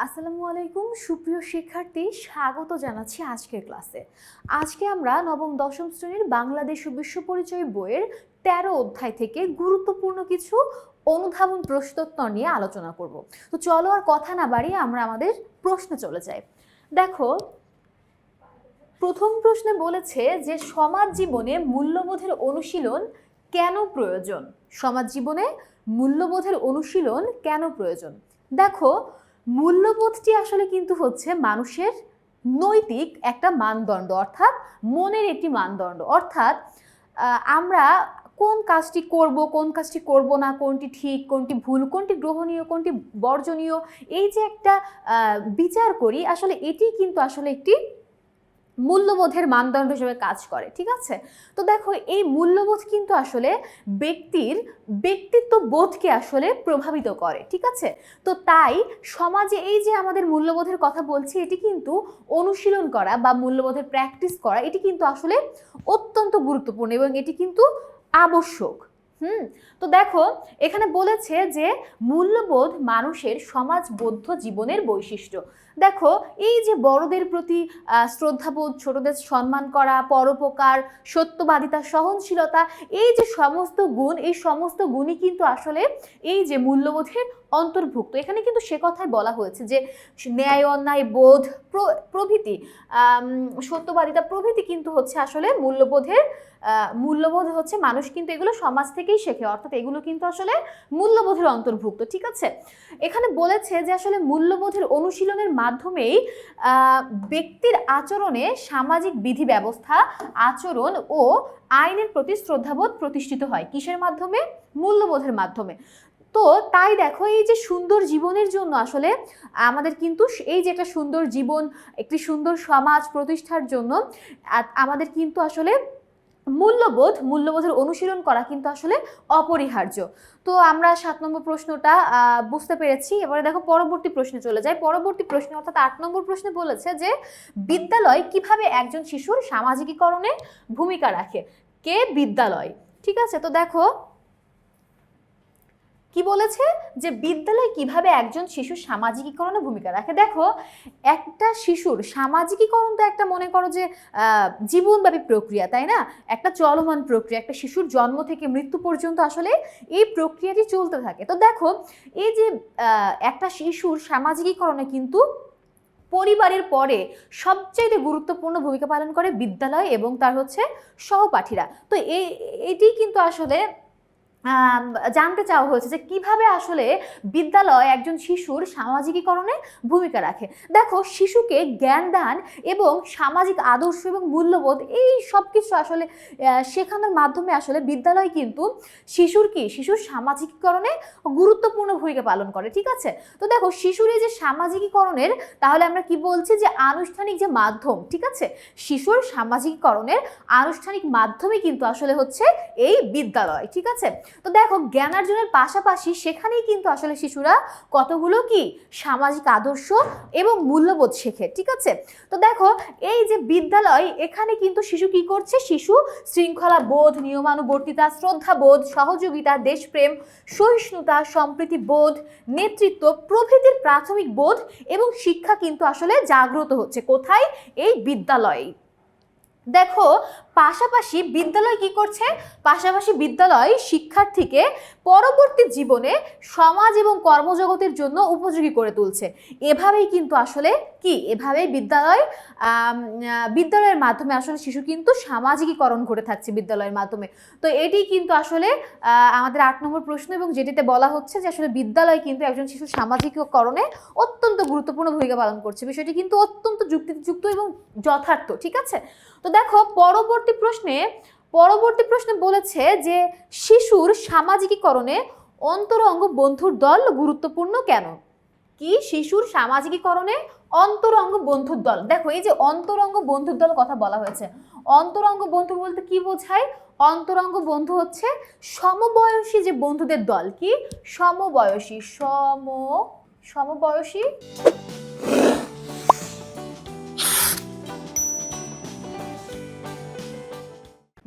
আসসালামু আলাইকুম সুপ্রিয় শিক্ষার্থী, স্বাগত জানাচ্ছি আজকের ক্লাসে। আজকে আমরা নবম দশম শ্রেণীর বাংলাদেশ ও বিশ্ব পরিচয় বইয়ের ১৩ অধ্যায় থেকে গুরুত্বপূর্ণ কিছু অনুধাবন প্রশ্নোত্তর নিয়ে আলোচনা করব। তো চলো আর কথা না বাড়িয়ে আমরা আমাদের প্রশ্নে চলে যাই। দেখো, প্রথম প্রশ্নে বলেছে যে সমাজ জীবনে মূল্যবোধের অনুশীলন কেন প্রয়োজন? সমাজ জীবনে মূল্যবোধের অনুশীলন কেন প্রয়োজন? দেখো, মূল্যবোধটি আসলে কিন্তু হচ্ছে মানুষের নৈতিক একটা মানদণ্ড, অর্থাৎ মনের একটি মানদণ্ড। অর্থাৎ আমরা কোন কাজটি করব, কোন কাজটি করব না, কোনটি ঠিক, কোনটি ভুল, কোনটি গ্রহণীয়, কোনটি বর্জনীয়, এই যে একটা বিচার করি, আসলে এটি কিন্তু আসলে একটি মূল্যবোধের মানদণ্ড হিসেবে কাজ করে। ঠিক আছে? তো দেখো, এই মূল্যবোধ কিন্তু আসলে ব্যক্তির ব্যক্তিত্ব বোধকে আসলে প্রভাবিত করে। ঠিক আছে? তো তাই সমাজে এই যে আমাদের মূল্যবোধের কথা বলছি, এটি কিন্তু অনুশীলন করা বা মূল্যবোধের প্র্যাকটিস করা, এটি কিন্তু আসলে অত্যন্ত গুরুত্বপূর্ণ এবং এটি কিন্তু আবশ্যক। তো দেখো, এখানে বলেছে যে মূল্যবোধ মানুষের সমাজবদ্ধ জীবনের বৈশিষ্ট্য। দেখো, এই যে বড়দের প্রতি শ্রদ্ধাবোধ, ছোটদের সম্মান করা, পরোপকার, সত্যবাদিতা, সহনশীলতা, এই যে সমস্ত গুণ, এই সমস্ত গুণই কিন্তু আসলে এই যে মূল্যবোধের অন্তর্ভুক্ত। এখানে কিন্তু সে কথাই বলা হয়েছে যে ন্যায় অন্যায় বোধ প্রভৃতি, সত্যবাদিতা প্রভৃতি কিন্তু হচ্ছে আসলে মূল্যবোধ হচ্ছে মানুষ কিন্তু এগুলো সমাজ থেকেই শেখে, অর্থাৎ এগুলো কিন্তু আসলে মূল্যবোধের অন্তর্ভুক্ত। ঠিক আছে? এখানে বলেছে যে আসলে মূল্যবোধের অনুশীলনের মাধ্যমেই ব্যক্তির আচরণে সামাজিক বিধি ব্যবস্থা, আচরণ ও আইনের প্রতি শ্রদ্ধাবোধ প্রতিষ্ঠিত হয়। কিসের মাধ্যমে? মূল্যবোধের মাধ্যমে। তো তাই দেখো, এই যে সুন্দর জীবনের জন্য আসলে আমাদের কিন্তু এই যে একটা সুন্দর জীবন, একটি সুন্দর সমাজ প্রতিষ্ঠার জন্য আমাদের কিন্তু আসলে মূল্যবোধের অনুশীলন করা কিন্তু আসলে অপরিহার্য। তো আমরা ৭ নম্বর প্রশ্নটা বুঝতে পেরেছি। এবারে দেখো, পরবর্তী প্রশ্নে চলে যায়। পরবর্তী প্রশ্নে অর্থাৎ ৮ নম্বর প্রশ্নে বলেছে যে বিদ্যালয় কিভাবে একজন শিশুর সামাজিকীকরণে ভূমিকা রাখে? কে? বিদ্যালয়। ঠিক আছে? তো দেখো কি বলেছে, যে বিদ্যালয় কিভাবে একজন শিশুর সামাজিকীকরণে ভূমিকা রাখে। দেখো, একটা শিশুর সামাজিকীকরণ তো একটা, মনে করো যে জীবনব্যাপী প্রক্রিয়া, তাই না? একটা চলমান প্রক্রিয়া, একটা শিশুর জন্ম থেকে মৃত্যু পর্যন্ত আসলে এই প্রক্রিয়াটি চলতে থাকে। তো দেখো, এই যে একটা শিশুর সামাজিকীকরণে কিন্তু পরিবারের পরে সবচেয়ে গুরুত্বপূর্ণ ভূমিকা পালন করে বিদ্যালয় এবং তার হচ্ছে সহপাঠীরা। তো এটি কিন্তু আসলে জানতে চাওয়া হয়েছে যে কিভাবে আসলে বিদ্যালয় একজন শিশুর সামাজিকীকরণে ভূমিকা রাখে। দেখো, শিশুকে জ্ঞান দান এবং সামাজিক আদর্শ এবং মূল্যবোধ, এই সব কিছু আসলে শেখানোর মাধ্যমে আসলে বিদ্যালয় কিন্তু শিশুর সামাজিকীকরণে গুরুত্বপূর্ণ ভূমিকা পালন করে। ঠিক আছে? তো দেখো, শিশুর এই যে সামাজিকীকরণের, তাহলে আমরা কি বলছি, যে আনুষ্ঠানিক যে মাধ্যম, ঠিক আছে, শিশুর সামাজিকীকরণের আনুষ্ঠানিক মাধ্যমে কিন্তু আসলে হচ্ছে এই বিদ্যালয়। ঠিক আছে? তো দেখো, জ্ঞানার্জনের পাশাপাশি সেখানেই কিন্তু আসলে শিশুরা কতগুলো কি সামাজিক আদর্শ এবং মূল্যবোধ শেখে। ঠিক আছে? তো দেখো, এই যে বিদ্যালয়, এখানে কিন্তু শিশু কি করছে? শিশু শৃঙ্খলা বোধ, নিয়মানুবর্তিতা, শ্রদ্ধাবোধ, সহযোগিতা, দেশপ্রেম, সহিষ্ণুতা, সম্প্রীতি বোধ, নেতৃত্ব প্রভৃতির প্রাথমিক বোধ এবং শিক্ষা কিন্তু আসলে জাগ্রত হচ্ছে কোথায়? এই বিদ্যালয়ে। দেখো, পাশাপাশি বিদ্যালয় কি করছে? পাশাপাশি বিদ্যালয় শিক্ষার্থীকে পরবর্তী জীবনে সমাজ এবং কর্মজগতের জন্য উপযোগী করে তুলছে। এভাবেই কিন্তু আসলে এভাবেই বিদ্যালয়ের মাধ্যমে আসলে শিশু কিন্তু সামাজিকীকরণ ঘটে থাকছে বিদ্যালয়ের মাধ্যমে। তো এটি কিন্তু আসলে আমাদের ৮ নম্বর প্রশ্ন, এবং যেটিতে বলা হচ্ছে যে আসলে বিদ্যালয় কিন্তু একজন শিশুর সামাজিকীকরণে অত্যন্ত গুরুত্বপূর্ণ ভূমিকা পালন করছে। বিষয়টি কিন্তু অত্যন্ত যুক্তিযুক্ত এবং যথার্থ। ঠিক আছে? তো দেখো, পরবর্তী প্রশ্নে বলেছে যে শিশুর সামাজিকীকরণে অন্তরঙ্গ বন্ধুর দল গুরুত্বপূর্ণ কেন? কি? শিশুর সামাজিকীকরণে অন্তরঙ্গ বন্ধুর দল। দেখো, এই যে অন্তরঙ্গ বন্ধুর দল কথা বলা হয়েছে, অন্তরঙ্গ বন্ধু বলতে কি বোঝায়? অন্তরঙ্গ বন্ধু হচ্ছে সমবয়সী যে বন্ধুদের দল। কি? সমবয়সী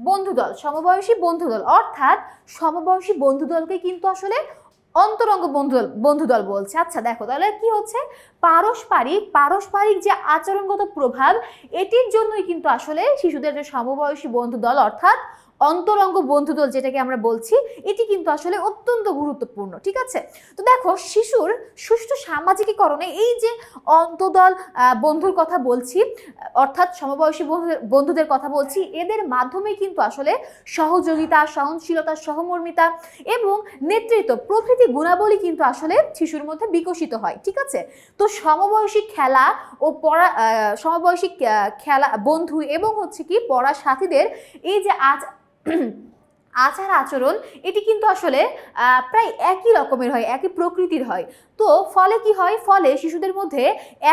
বন্ধুদল, সমবয়সী বন্ধুদল, অর্থাৎ সমবয়সী বন্ধুদলকে কিন্তু আসলে অন্তরঙ্গ বন্ধুদল বলছে। আচ্ছা দেখো তাহলে কি হচ্ছে, পারস্পরিক যে আচরণগত প্রভাব, এটির জন্যই কিন্তু আসলে শিশুদের যে সমবয়সী বন্ধুদল অর্থাৎ অন্তরঙ্গ বন্ধুদল যেটাকে আমরা বলছি, এটি কিন্তু আসলে অত্যন্ত গুরুত্বপূর্ণ। ঠিক আছে, তো দেখো শিশুর সুষ্ঠু সামাজিকীকরণে এই যে অন্তদল বন্ধুর কথা বলছি, অর্থাৎ সমবয়সী বন্ধুদের কথা বলছি, এদের মাধ্যমেই কিন্তু আসলে সহযোগিতা, সহনশীলতা, সহমর্মিতা এবং নেতৃত্ব প্রভৃতি গুণাবলী কিন্তু আসলে শিশুর মধ্যে বিকশিত হয়। ঠিক আছে, তো সমবয়সী খেলা ও সমবয়সী খেলা বন্ধু এবং হচ্ছে কি পড়ার সাথীদের এই যে আচার আচরণ, এটি কিন্তু আসলে প্রায় একই রকমের হয়, একই প্রকৃতির হয়। তো ফলে কি হয়, ফলে শিশুদের মধ্যে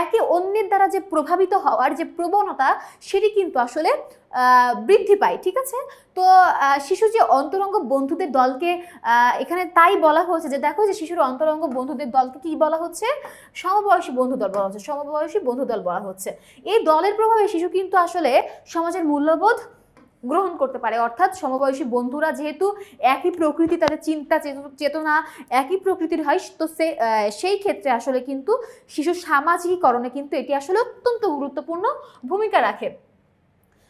একে অন্যের দ্বারা যে প্রভাবিত হওয়ার যে প্রবণতা, সেটি কিন্তু আসলে বৃদ্ধি পায়। ঠিক আছে, তো শিশু যে অন্তরঙ্গ বন্ধুদের দলকে এখানে তাই বলা হচ্ছে যে দেখো যে শিশুর অন্তরঙ্গ বন্ধুদের দলকে কি বলা হচ্ছে, সমবয়সী বন্ধুদল বলা হচ্ছে, সমবয়সী বন্ধুদল বলা হচ্ছে। এই দলের প্রভাবে শিশু কিন্তু আসলে সমাজের মূল্যবোধ গ্রহণ করতে পারে, অর্থাৎ সমবয়সী বন্ধুরা যেহেতু একই প্রকৃতি, তাদের চিন্তা চেতনা একই প্রকৃতির হয়, তো সেই ক্ষেত্রে আসলে কিন্তু শিশুর সামাজিকীকরণে কিন্তু এটি আসলে অত্যন্ত গুরুত্বপূর্ণ ভূমিকা রাখে।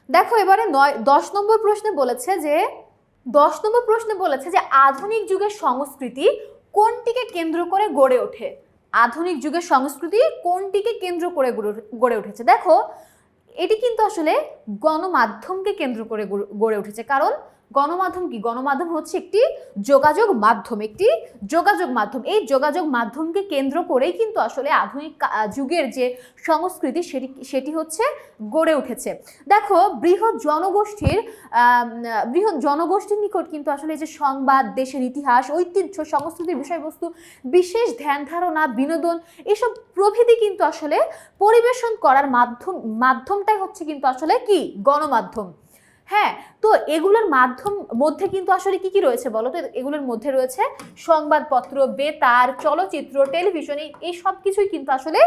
দেখো এবারে 10 নম্বর প্রশ্নে বলেছে যে আধুনিক যুগের সংস্কৃতি কোনটিকে কেন্দ্র করে গড়ে ওঠে। আধুনিক যুগের সংস্কৃতি কোনটিকে কেন্দ্র করে গড়ে উঠেছে। দেখো এটি কিন্তু আসলে গণমাধ্যমকে কেন্দ্র করে গড়ে উঠেছে। কারণ গণমাধ্যম কি, গণমাধ্যম হচ্ছে একটি যোগাযোগ মাধ্যম, এই যোগাযোগ মাধ্যমকে কেন্দ্র করেই কিন্তু আসলে আধুনিক যুগের যে সংস্কৃতি সেটি হচ্ছে গড়ে উঠেছে। দেখো বৃহৎ জনগোষ্ঠীর নিকট কিন্তু আসলে যে সংবাদ, দেশের ইতিহাস, ঐতিহ্য, সংস্কৃতির বিষয়বস্তু, বিশেষ ধ্যান ধারণা, বিনোদন, এসব প্রভৃতি কিন্তু আসলে পরিবেশন করার মাধ্যমটাই হচ্ছে কিন্তু আসলে কি, গণমাধ্যম। হ্যাঁ, তো এগুলোর মধ্যে কিন্তু আসলে কি কি রয়েছে বলো তো, এগুলোর মধ্যে রয়েছে সংবাদপত্র, বেতার, চলচ্চিত্র, টেলিভিশন, এই সব কিছুই কিন্তু আসলে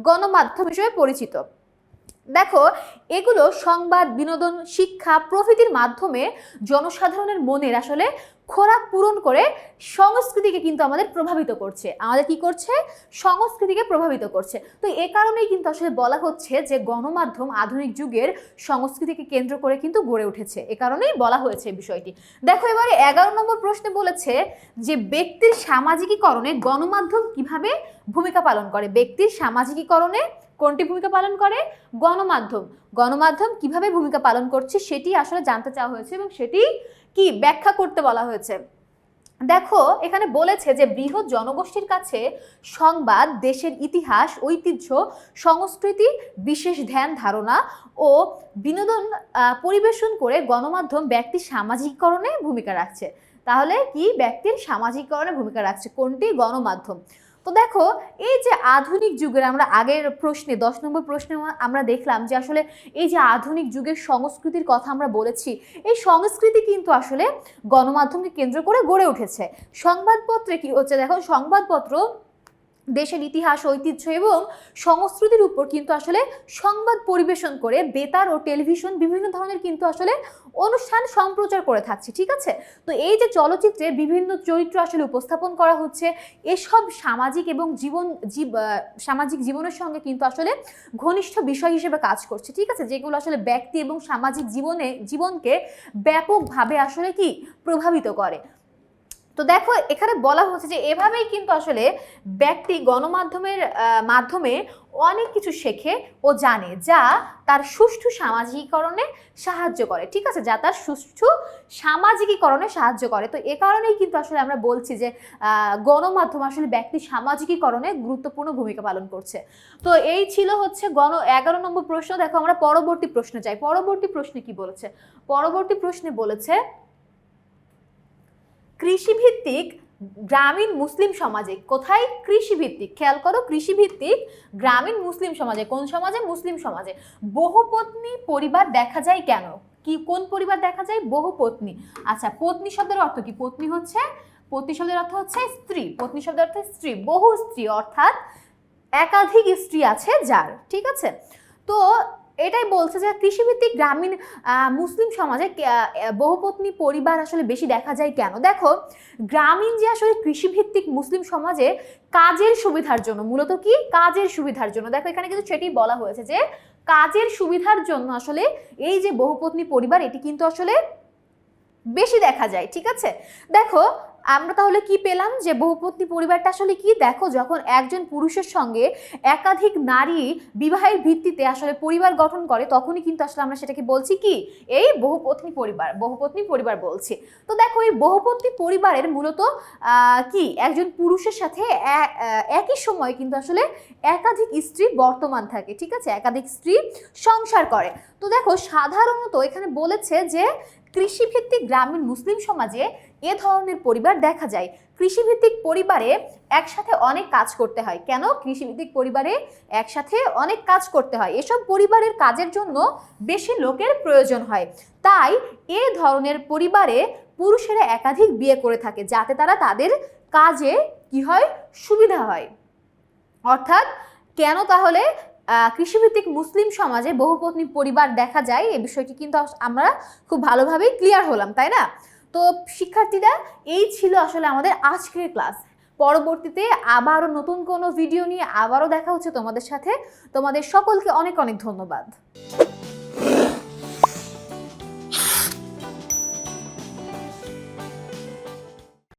গণমাধ্যম হিসেবে পরিচিত। দেখো এগুলো সংবাদ, বিনোদন, শিক্ষা প্রভৃতির মাধ্যমে জনসাধারণের মনের আসলে খোরাক পূরণ করে সংস্কৃতিকে কিন্তু আমাদের প্রভাবিত করছে, সংস্কৃতিকে প্রভাবিত করছে। তো এ কারণেই কিন্তু আসলে বলা হচ্ছে যে গণমাধ্যম আধুনিক যুগের সংস্কৃতিকে কেন্দ্র করে কিন্তু গড়ে উঠেছে, এ কারণেই বলা হয়েছে বিষয়টি। দেখো এবারে 11 নম্বর প্রশ্নে বলেছে যে ব্যক্তির সামাজিকীকরণে গণমাধ্যম কিভাবে ভূমিকা পালন করে। ব্যক্তির সামাজিকীকরণে কোনটি ভূমিকা পালন করে, গণমাধ্যম কিভাবে ভূমিকা পালন করছে সেটি আসলে জানতে চাওয়া হয়েছে এবং সেটি কি ব্যাখ্যা করতে বলা হয়েছে। দেখো এখানে বলেছে যে বৃহৎ জনগোষ্ঠীর কাছে সংবাদ, দেশের ইতিহাস, ঐতিহ্য, সংস্কৃতি, বিশেষ ধ্যান ধারণা ও বিনোদন পরিবেশন করে গণমাধ্যম ব্যক্তির সামাজিকীকরণে ভূমিকা রাখছে। তাহলে কি ব্যক্তির সামাজিকীকরণে ভূমিকা রাখছে কোনটি, গণমাধ্যম। তো দেখো এই যে আধুনিক যুগের, আমরা আগের প্রশ্নে 10 নম্বর প্রশ্নে আমরা দেখলাম যে আসলে এই যে আধুনিক যুগের সংস্কৃতির কথা আমরা বলেছি, এই সংস্কৃতি কিন্তু আসলে গণমাধ্যমকে কেন্দ্র করে গড়ে উঠেছে। সংবাদপত্রে কি হচ্ছে, দেখো সংবাদপত্র দেশের ইতিহাস, ঐতিহ্য এবং সংস্কৃতির উপর কিন্তু আসলে সংবাদ পরিবেশন করে বেতার ও টেলিভিশন বিভিন্ন ধরনের কিন্তু আসলে অনুষ্ঠান সম্প্রচার করে থাকছে। ঠিক আছে, তো এই যে চলচ্চিত্রে বিভিন্ন চরিত্র আসলে উপস্থাপন করা হচ্ছে, এসব সামাজিক এবং সামাজিক জীবনের সঙ্গে কিন্তু আসলে ঘনিষ্ঠ বিষয় হিসেবে কাজ করছে। ঠিক আছে, যেগুলো আসলে ব্যক্তি এবং সামাজিক জীবনকে ব্যাপকভাবে আসলে কি প্রভাবিত করে। তো দেখো এখানে বলা হচ্ছে যে এভাবেই কিন্তু আসলে ব্যক্তি গণমাধ্যমের মাধ্যমে অনেক কিছু শেখে ও জানে যা তার সুষ্ঠু সামাজিকীকরণে সাহায্য করে। ঠিক আছে, যা তার সুষ্ঠু সামাজিকীকরণে সাহায্য করে। তো এ কারণেই কিন্তু আসলে আমরা বলছি যে গণমাধ্যম আসলে ব্যক্তির সামাজিকীকরণে গুরুত্বপূর্ণ ভূমিকা পালন করছে। তো এই ছিল হচ্ছে 11 নম্বর প্রশ্ন। দেখো আমরা পরবর্তী প্রশ্নে যাই। পরবর্তী প্রশ্নে কি বলেছে, পরবর্তী প্রশ্নে বলেছে কৃষিভিত্তিক গ্রামীণ মুসলিম সমাজে, কোথায় কৃষিভিত্তিক, খেয়াল করো, কৃষিভিত্তিক গ্রামীণ মুসলিম সমাজে, কোন সমাজে, মুসলিম সমাজে বহুপত্নী পরিবার দেখা যায় কেন, কি কোন পরিবার দেখা যায়, বহুপত্নী। আচ্ছা পত্নী শব্দের অর্থ কি, পত্নী শব্দের অর্থ হচ্ছে স্ত্রী, পত্নী শব্দের অর্থ স্ত্রী, বহু স্ত্রী অর্থাৎ একাধিক স্ত্রী আছে যার। ঠিক আছে, তো এটাই বলছে যে কৃষিভিত্তিক গ্রামীণ মুসলিম সমাজে বহুপত্নী পরিবার আসলে বেশি দেখা যায় কেন। দেখো, গ্রামীণ যে আসলে কৃষিভিত্তিক মুসলিম সমাজে কাজের সুবিধার জন্য, মূলত কি কাজের সুবিধার জন্য, দেখো এখানে কিন্তু সেটি বলা হয়েছে যে কাজের সুবিধার জন্য আসলে এই যে বহুপত্নী পরিবার এটি কিন্তু আসলে বেশি দেখা যায়। ঠিক আছে, দেখো আমরা তাহলে কি পেলাম যে বহুপত্নী পরিবারটা আসলে কি, দেখো যখন একজন পুরুষের সঙ্গে একাধিক নারী বিবাহের ভিত্তিতে আসলে পরিবার গঠন করে তখনই কিন্তু আসলে আমরা সেটাকে বলছি কি এই বহুপত্নী পরিবার বলছি। তো দেখো এই বহুপত্নী পরিবারের মূলত কি একজন পুরুষের সাথে একই সময় কিন্তু আসলে একাধিক স্ত্রী বর্তমান থাকে। ঠিক আছে, একাধিক স্ত্রী সংসার করে। তো দেখো সাধারণত এখানে বলেছে যে কৃষিভিত্তিক গ্রামীণ মুসলিম সমাজে এ ধরনের পরিবার দেখা যায়। কৃষিভিত্তিক পরিবারে একসাথে অনেক কাজ করতে হয়। কেন? কৃষিভিত্তিক পরিবারে একসাথে অনেক কাজ করতে হয়, এসব পরিবারের কাজের জন্য বেশি লোকের প্রয়োজন হয়। তাই এ ধরনের পরিবারে পুরুষেরা একাধিক বিয়ে করে থাকে যাতে তারা তাদের কাজে কি হয়, সুবিধা হয়। অর্থাৎ কেন তাহলে কৃষিভিত্তিক মুসলিম সমাজে বহুপত্নী পরিবার দেখা যায়, এই বিষয়টি কিন্তু আমরা খুব ভালোভাবেই ক্লিয়ার হলাম, তাই না? তো শিক্ষার্থীরা, এই ছিল আসলে আমাদের আজকের ক্লাস। পরবর্তীতে আবারও নতুন কোনো ভিডিও নিয়ে আবারও দেখা হচ্ছে তোমাদের সাথে। তোমাদের সকলকে অনেক অনেক ধন্যবাদ।